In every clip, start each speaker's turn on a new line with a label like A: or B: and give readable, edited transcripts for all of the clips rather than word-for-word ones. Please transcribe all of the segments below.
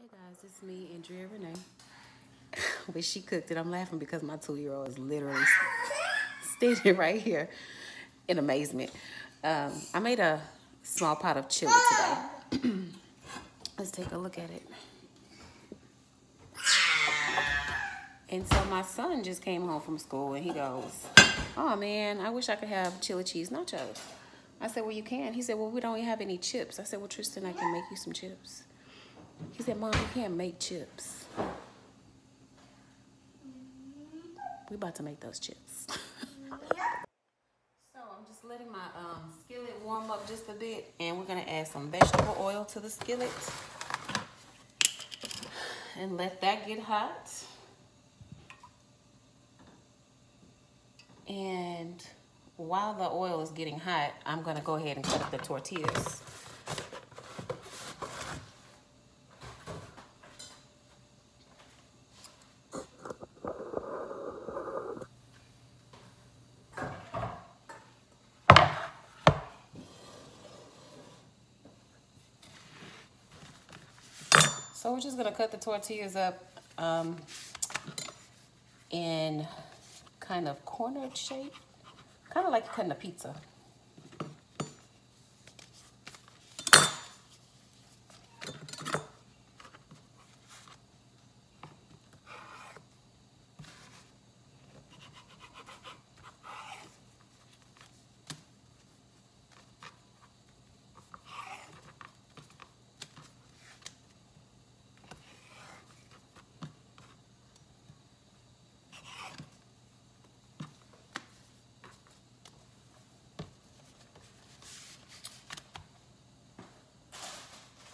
A: Hey guys, it's me, Andrea Renee. But she cooked it. I'm laughing because my 2-year-old is literally standing right here in amazement. I made a small pot of chili today. Let's take a look at it. And so my son just came home from school and he goes, "Oh man, I wish I could have chili cheese nachos." I said, "Well, you can." He said, "Well, we don't have any chips." I said, "Well, Tristan, I can make you some chips." He said, "Mom, you can't make chips." We about to make those chips. So I'm just letting my skillet warm up just a bit, and we're gonna add some vegetable oil to the skillet and let that get hot. And while the oil is getting hot, I'm gonna go ahead and cut up the tortillas. So we're just gonna cut the tortillas up in kind of cornered shape, kind of like cutting a pizza.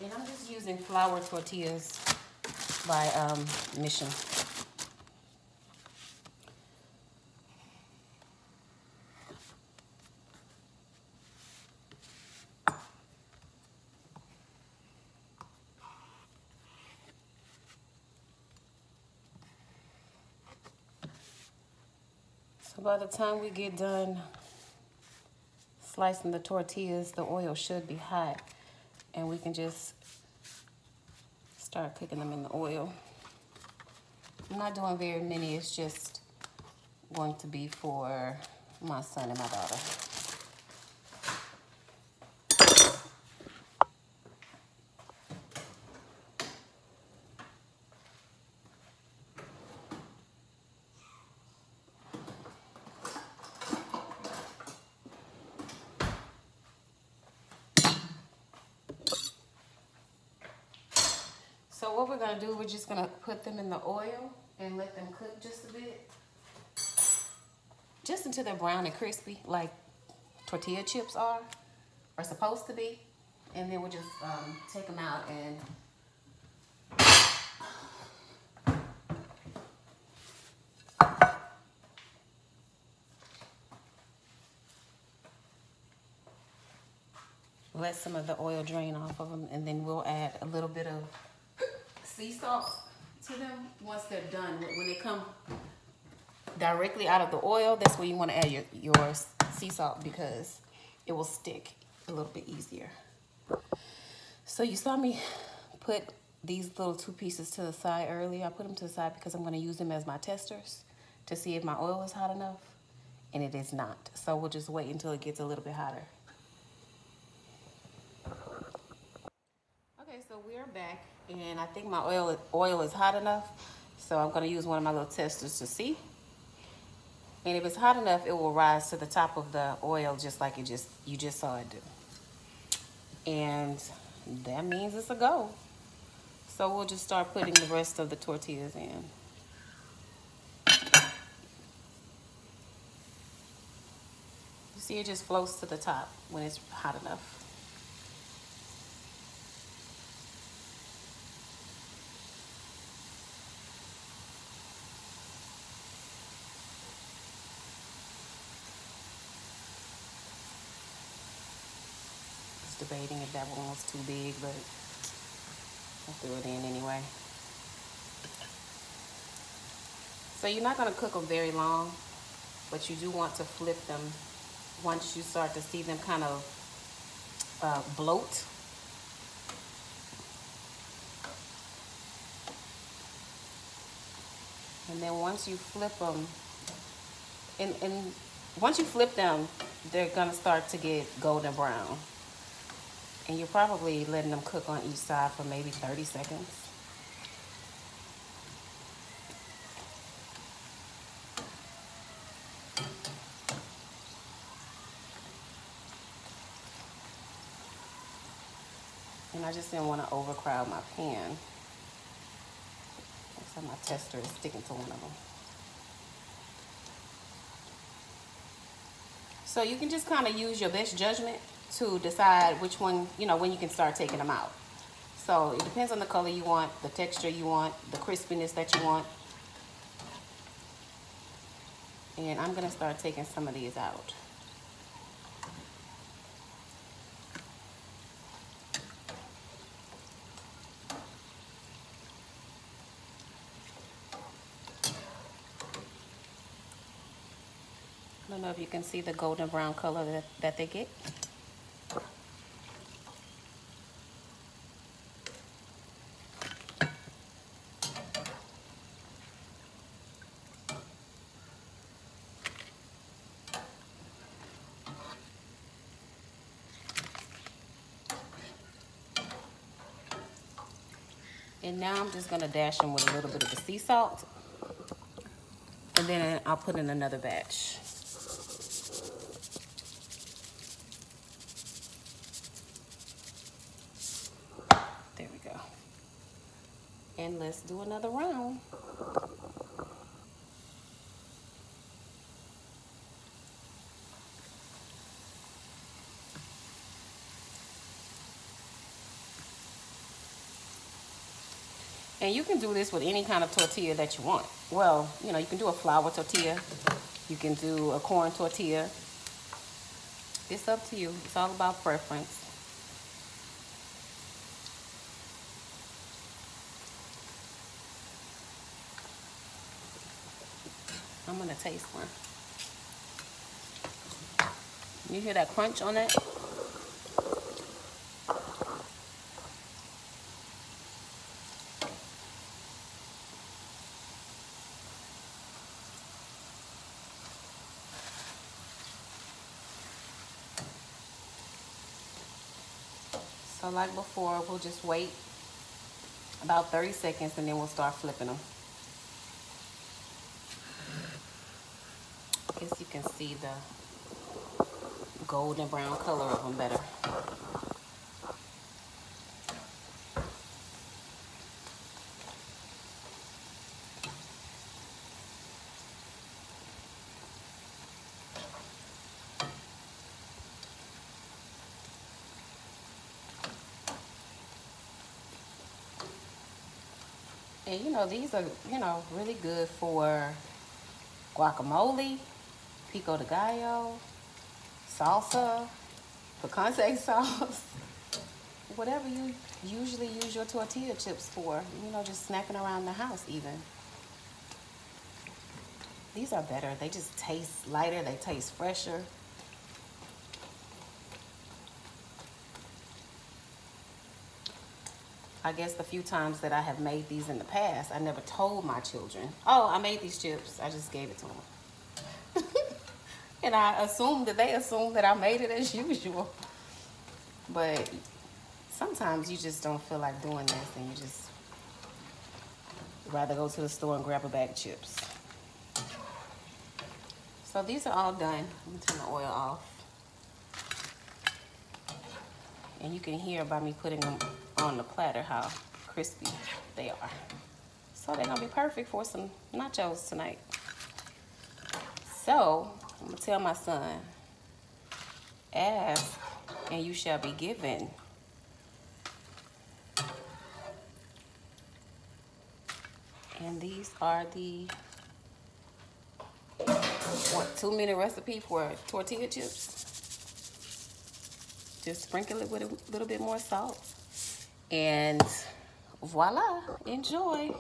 A: And I'm just using flour tortillas by Mission. So by the time we get done slicing the tortillas, the oil should be hot, and we can just start cooking them in the oil. I'm not doing very many. It's just going to be for my son and my daughter. So what we're gonna do, we're just gonna put them in the oil and let them cook just a bit. Just until they're brown and crispy, like tortilla chips are supposed to be. And then we'll just take them out and let some of the oil drain off of them, and then we'll add a little bit of sea salt to them once they're done. When they come directly out of the oil, that's where you want to add your sea salt, because it will stick a little bit easier. So you saw me put these little 2 pieces to the side earlier. I put them to the side because I'm going to use them as my testers to see if my oil is hot enough, and it is not. So we'll just wait until it gets a little bit hotter. Okay, so we're back, and I think my oil is hot enough. So I'm going to use one of my little testers to see. And if it's hot enough, it will rise to the top of the oil just like you just saw it do. And that means it's a go. So we'll just start putting the rest of the tortillas in. You see, it just floats to the top when it's hot enough. Debating if that one was too big, but I threw it in anyway. So you're not going to cook them very long, but you do want to flip them once you start to see them kind of bloat. And then once you flip them, and once you flip them, they're gonna start to get golden brown. And you're probably letting them cook on each side for maybe 30 seconds. And I just didn't want to overcrowd my pan. So my tester is sticking to one of them. So you can just kind of use your best judgment to decide which one, you know, when you can start taking them out. So it depends on the color you want, the texture you want, the crispiness that you want. And I'm gonna start taking some of these out. I don't know if you can see the golden brown color that they get. And now I'm just gonna dash them with a little bit of the sea salt. And then I'll put in another batch. There we go. And let's do another round. And you can do this with any kind of tortilla that you want. Well, you know, you can do a flour tortilla. You can do a corn tortilla. It's up to you. It's all about preference. I'm gonna taste one. You hear that crunch on that? So like before, we'll just wait about 30 seconds and then we'll start flipping them. I guess you can see the golden brown color of them better. And you know, these are, you know, really good for guacamole, pico de gallo, salsa, picante sauce, whatever you usually use your tortilla chips for, you know, just snacking around the house even. These are better. They just taste lighter, they taste fresher. I guess the few times that I have made these in the past, I never told my children, oh, I made these chips. I just gave it to them. And I assumed that they assumed that I made it as usual. But sometimes you just don't feel like doing this and you just rather go to the store and grab a bag of chips. So these are all done. Let me turn the oil off. And you can hear by me putting them on the platter how crispy they are. So they're gonna be perfect for some nachos tonight. So I'm gonna tell my son, ask and you shall be given. And these are the 2-minute recipe for tortilla chips. Just sprinkle it with a little bit more salt. And voila, enjoy.